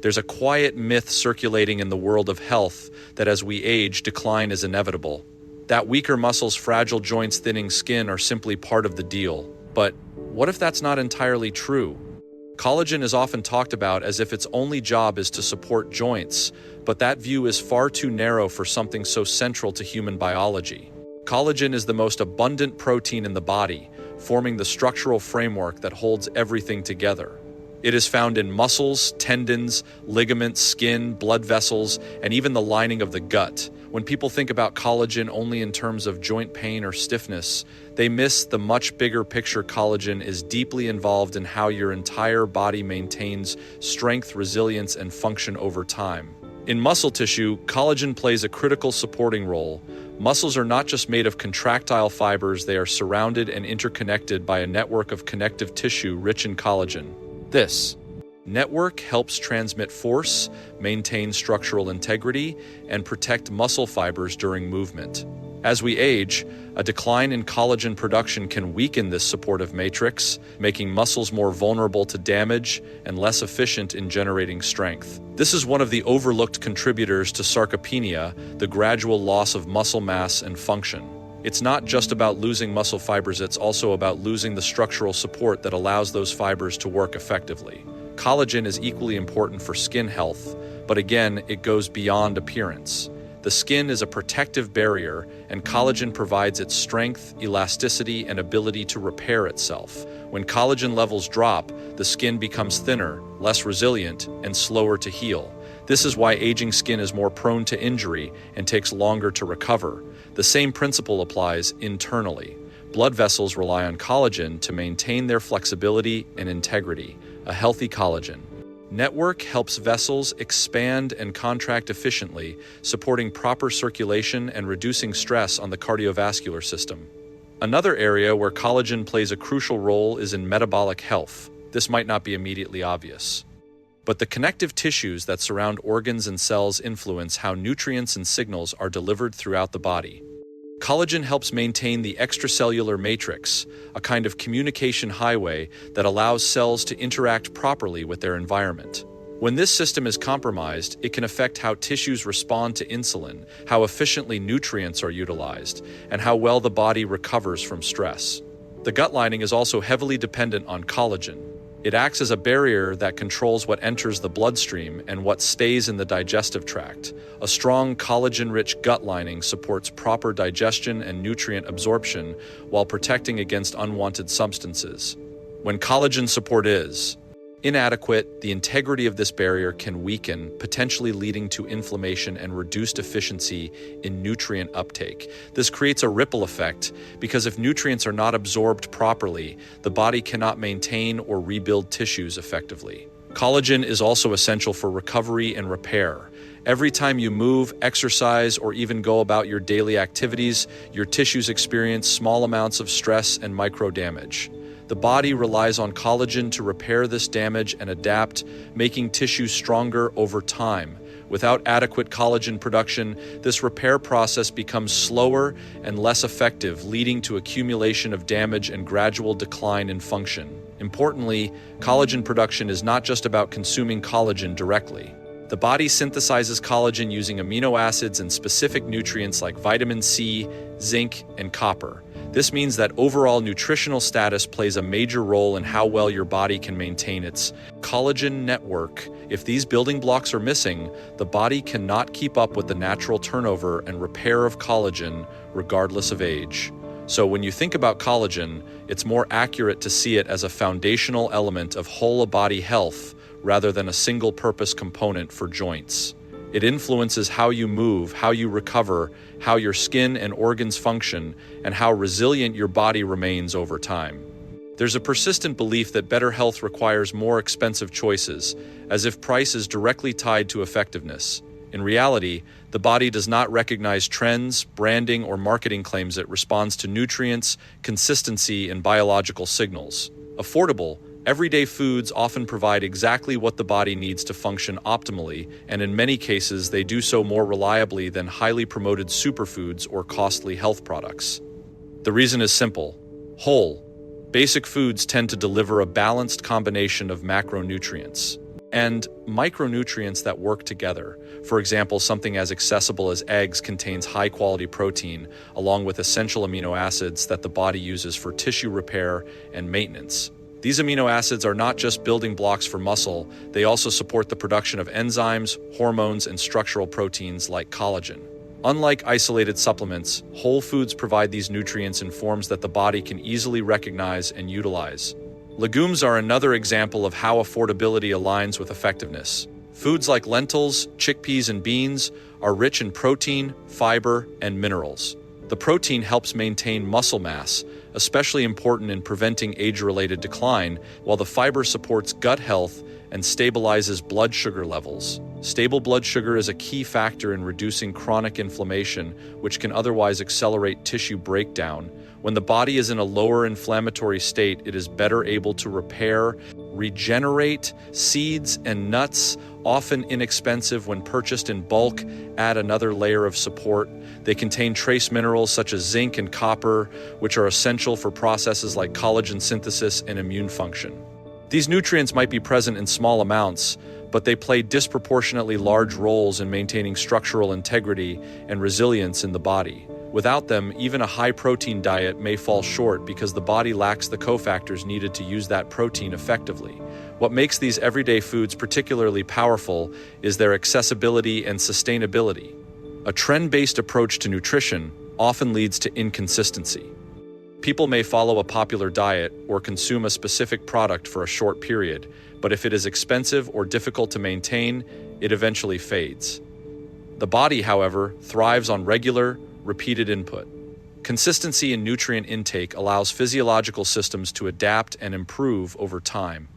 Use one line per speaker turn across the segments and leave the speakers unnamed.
There's a quiet myth circulating in the world of health that as we age, decline is inevitable. That weaker muscles, fragile joints, thinning skin are simply part of the deal. But what if that's not entirely true? Collagen is often talked about as if its only job is to support joints, but that view is far too narrow for something so central to human biology. Collagen is the most abundant protein in the body, forming the structural framework that holds everything together. It is found in muscles, tendons, ligaments, skin, blood vessels, and even the lining of the gut. When people think about collagen only in terms of joint pain or stiffness, they miss the much bigger picture. Collagen is deeply involved in how your entire body maintains strength, resilience, and function over time. In muscle tissue, collagen plays a critical supporting role. Muscles are not just made of contractile fibers, they are surrounded and interconnected by a network of connective tissue rich in collagen. This network helps transmit force, maintain structural integrity, and protect muscle fibers during movement. As we age, a decline in collagen production can weaken this supportive matrix, making muscles more vulnerable to damage and less efficient in generating strength. This is one of the overlooked contributors to sarcopenia, the gradual loss of muscle mass and function. It's not just about losing muscle fibers, it's also about losing the structural support that allows those fibers to work effectively. Collagen is equally important for skin health, but again, it goes beyond appearance. The skin is a protective barrier, and collagen provides its strength, elasticity, and ability to repair itself. When collagen levels drop, the skin becomes thinner, less resilient, and slower to heal. This is why aging skin is more prone to injury and takes longer to recover. The same principle applies internally. Blood vessels rely on collagen to maintain their flexibility and integrity. A healthy collagen network helps vessels expand and contract efficiently, supporting proper circulation and reducing stress on the cardiovascular system. Another area where collagen plays a crucial role is in metabolic health. This might not be immediately obvious, but the connective tissues that surround organs and cells influence how nutrients and signals are delivered throughout the body. Collagen helps maintain the extracellular matrix, a kind of communication highway that allows cells to interact properly with their environment. When this system is compromised, it can affect how tissues respond to insulin, how efficiently nutrients are utilized, and how well the body recovers from stress. The gut lining is also heavily dependent on collagen. It acts as a barrier that controls what enters the bloodstream and what stays in the digestive tract. A strong collagen-rich gut lining supports proper digestion and nutrient absorption while protecting against unwanted substances. When collagen support is inadequate, the integrity of this barrier can weaken, potentially leading to inflammation and reduced efficiency in nutrient uptake. This creates a ripple effect because if nutrients are not absorbed properly, the body cannot maintain or rebuild tissues effectively. Collagen is also essential for recovery and repair. Every time you move, exercise, or even go about your daily activities, your tissues experience small amounts of stress and micro damage. The body relies on collagen to repair this damage and adapt, making tissues stronger over time. Without adequate collagen production, this repair process becomes slower and less effective, leading to accumulation of damage and gradual decline in function. Importantly, collagen production is not just about consuming collagen directly. The body synthesizes collagen using amino acids and specific nutrients like vitamin C, zinc, and copper. This means that overall nutritional status plays a major role in how well your body can maintain its collagen network. If these building blocks are missing, the body cannot keep up with the natural turnover and repair of collagen, regardless of age. So when you think about collagen, it's more accurate to see it as a foundational element of whole body health rather than a single-purpose component for joints. It influences how you move, how you recover, how your skin and organs function, and how resilient your body remains over time. There's a persistent belief that better health requires more expensive choices, as if price is directly tied to effectiveness. In reality, the body does not recognize trends, branding, or marketing claims. It responds to nutrients, consistency, and biological signals. Affordable, everyday foods often provide exactly what the body needs to function optimally, and in many cases they do so more reliably than highly promoted superfoods or costly health products. The reason is simple. Whole, basic foods tend to deliver a balanced combination of macronutrients. and micronutrients that work together. For example, something as accessible as eggs contains high-quality protein, along with essential amino acids that the body uses for tissue repair and maintenance. These amino acids are not just building blocks for muscle, they also support the production of enzymes, hormones, and structural proteins like collagen. Unlike isolated supplements, whole foods provide these nutrients in forms that the body can easily recognize and utilize. Legumes are another example of how affordability aligns with effectiveness. Foods like lentils, chickpeas, and beans are rich in protein, fiber, and minerals. The protein helps maintain muscle mass, especially important in preventing age-related decline, while the fiber supports gut health and stabilizes blood sugar levels. Stable blood sugar is a key factor in reducing chronic inflammation, which can otherwise accelerate tissue breakdown. When the body is in a lower inflammatory state, it is better able to repair, regenerate. Seeds and nuts, often inexpensive when purchased in bulk, add another layer of support. They contain trace minerals such as zinc and copper, which are essential for processes like collagen synthesis and immune function. These nutrients might be present in small amounts, but they play disproportionately large roles in maintaining structural integrity and resilience in the body. Without them, even a high-protein diet may fall short because the body lacks the cofactors needed to use that protein effectively. What makes these everyday foods particularly powerful is their accessibility and sustainability. A trend-based approach to nutrition often leads to inconsistency. People may follow a popular diet or consume a specific product for a short period, but if it is expensive or difficult to maintain, it eventually fades. The body, however, thrives on regular, repeated input. Consistency in nutrient intake allows physiological systems to adapt and improve over time.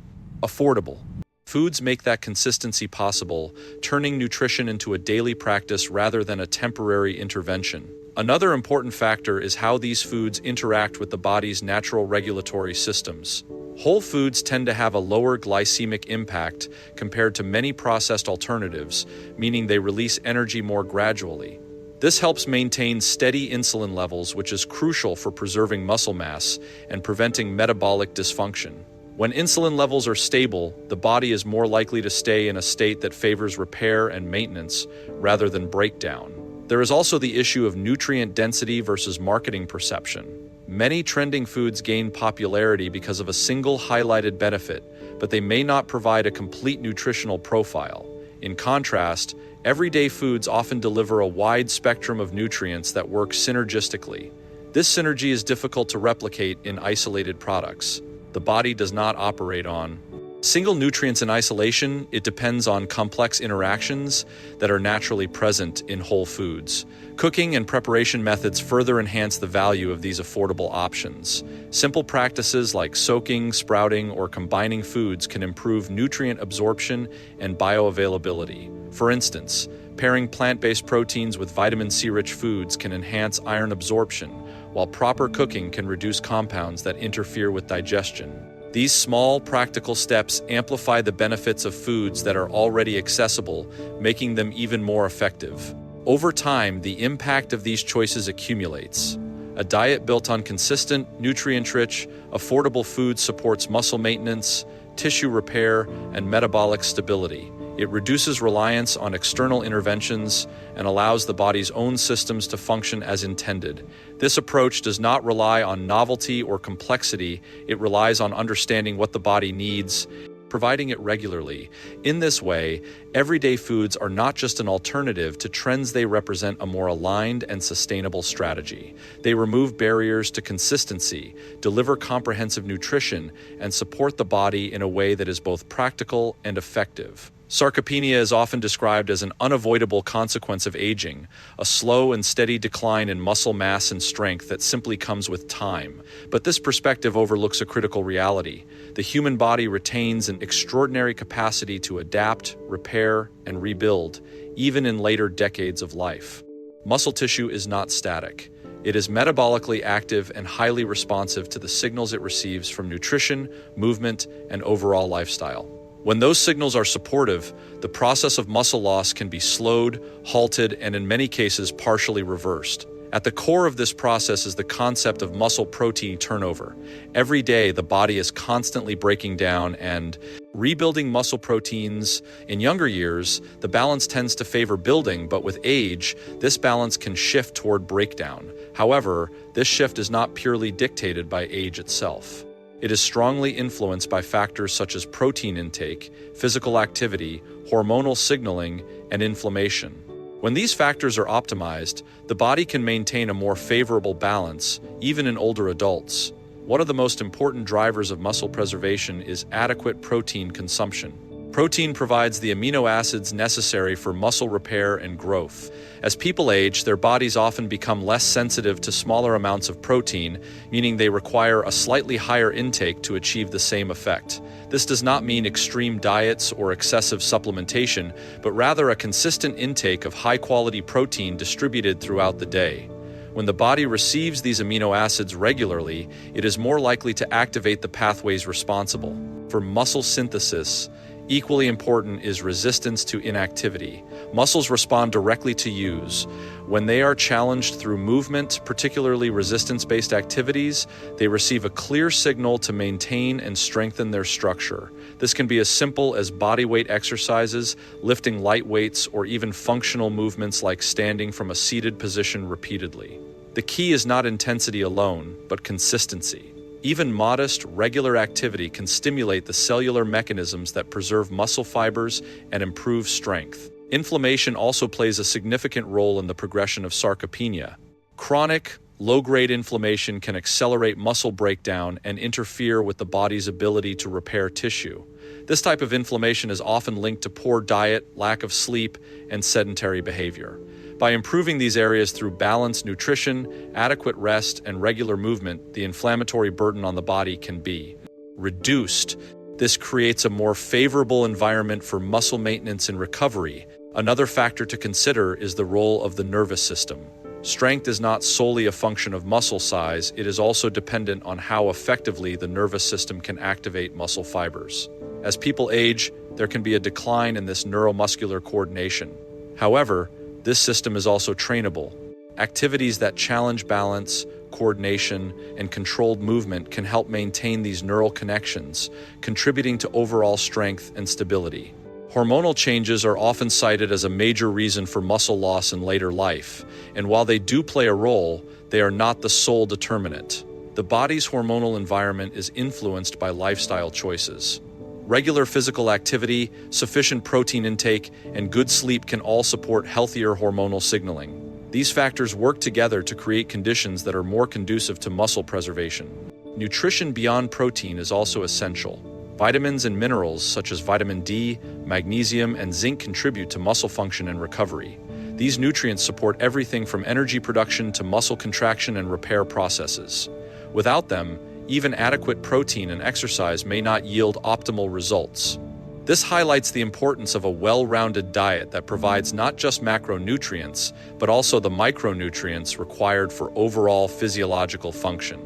Affordable. Foods make that consistency possible, turning nutrition into a daily practice rather than a temporary intervention. Another important factor is how these foods interact with the body's natural regulatory systems. Whole foods tend to have a lower glycemic impact compared to many processed alternatives, meaning they release energy more gradually. This helps maintain steady insulin levels, which is crucial for preserving muscle mass and preventing metabolic dysfunction. When insulin levels are stable, the body is more likely to stay in a state that favors repair and maintenance rather than breakdown. There is also the issue of nutrient density versus marketing perception. Many trending foods gain popularity because of a single highlighted benefit, but they may not provide a complete nutritional profile. In contrast, everyday foods often deliver a wide spectrum of nutrients that work synergistically. This synergy is difficult to replicate in isolated products. The body does not operate on single nutrients in isolation. It depends on complex interactions that are naturally present in whole foods. Cooking and preparation methods further enhance the value of these affordable options. Simple practices like soaking, sprouting, or combining foods can improve nutrient absorption and bioavailability. For instance, pairing plant-based proteins with vitamin C-rich foods can enhance iron absorption, while proper cooking can reduce compounds that interfere with digestion. These small, practical steps amplify the benefits of foods that are already accessible, making them even more effective. Over time, the impact of these choices accumulates. A diet built on consistent, nutrient-rich, affordable foods supports muscle maintenance, tissue repair, and metabolic stability. It reduces reliance on external interventions and allows the body's own systems to function as intended. This approach does not rely on novelty or complexity. It relies on understanding what the body needs, providing it regularly. In this way, everyday foods are not just an alternative to trends, they represent a more aligned and sustainable strategy. They remove barriers to consistency, deliver comprehensive nutrition, and support the body in a way that is both practical and effective. Sarcopenia is often described as an unavoidable consequence of aging, a slow and steady decline in muscle mass and strength that simply comes with time. But this perspective overlooks a critical reality. The human body retains an extraordinary capacity to adapt, repair, and rebuild, even in later decades of life. Muscle tissue is not static. It is metabolically active and highly responsive to the signals it receives from nutrition, movement, and overall lifestyle. When those signals are supportive, the process of muscle loss can be slowed, halted, and in many cases partially reversed. At the core of this process is the concept of muscle protein turnover. Every day, the body is constantly breaking down and Rebuilding muscle proteins. In younger years, the balance tends to favor building, but with age, this balance can shift toward breakdown. However, this shift is not purely dictated by age itself. It is strongly influenced by factors such as protein intake, physical activity, hormonal signaling, and inflammation. When these factors are optimized, the body can maintain a more favorable balance, even in older adults. One of the most important drivers of muscle preservation is adequate protein consumption. Protein provides the amino acids necessary for muscle repair and growth. As people age, their bodies often become less sensitive to smaller amounts of protein, meaning they require a slightly higher intake to achieve the same effect. This does not mean extreme diets or excessive supplementation, but rather a consistent intake of high-quality protein distributed throughout the day. When the body receives these amino acids regularly, it is more likely to activate the pathways responsible for muscle synthesis. Equally important is resistance to inactivity. Muscles respond directly to use. When they are challenged through movement, particularly resistance-based activities, they receive a clear signal to maintain and strengthen their structure. This can be as simple as bodyweight exercises, lifting light weights, or even functional movements like standing from a seated position repeatedly. The key is not intensity alone, but consistency. Even modest, regular activity can stimulate the cellular mechanisms that preserve muscle fibers and improve strength. Inflammation also plays a significant role in the progression of sarcopenia. Chronic, low-grade inflammation can accelerate muscle breakdown and interfere with the body's ability to repair tissue. This type of inflammation is often linked to poor diet, lack of sleep, and sedentary behavior. By improving these areas through balanced nutrition, adequate rest, and regular movement, the inflammatory burden on the body can be reduced. This creates a more favorable environment for muscle maintenance and recovery. Another factor to consider is the role of the nervous system. Strength is not solely a function of muscle size, it is also dependent on how effectively the nervous system can activate muscle fibers. As people age, there can be a decline in this neuromuscular coordination. However, this system is also trainable. Activities that challenge balance, coordination, and controlled movement can help maintain these neural connections, contributing to overall strength and stability. Hormonal changes are often cited as a major reason for muscle loss in later life, and while they do play a role, they are not the sole determinant. The body's hormonal environment is influenced by lifestyle choices. Regular physical activity, sufficient protein intake, and good sleep can all support healthier hormonal signaling. These factors work together to create conditions that are more conducive to muscle preservation. Nutrition beyond protein is also essential. Vitamins and minerals such as vitamin D, magnesium, and zinc contribute to muscle function and recovery. These nutrients support everything from energy production to muscle contraction and repair processes. Without them, even adequate protein and exercise may not yield optimal results. This highlights the importance of a well-rounded diet that provides not just macronutrients, but also the micronutrients required for overall physiological function.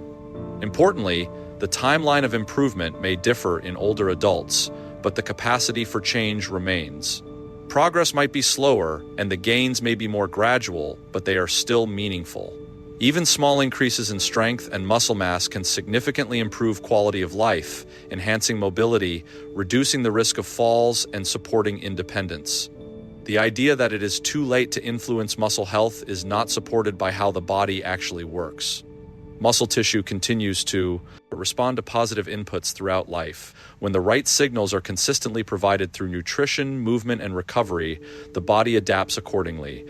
Importantly, the timeline of improvement may differ in older adults, but the capacity for change remains. Progress might be slower, and the gains may be more gradual, but they are still meaningful. Even small increases in strength and muscle mass can significantly improve quality of life, enhancing mobility, reducing the risk of falls, and supporting independence. The idea that it is too late to influence muscle health is not supported by how the body actually works. Muscle tissue continues to respond to positive inputs throughout life. When the right signals are consistently provided through nutrition, movement, and recovery, the body adapts accordingly.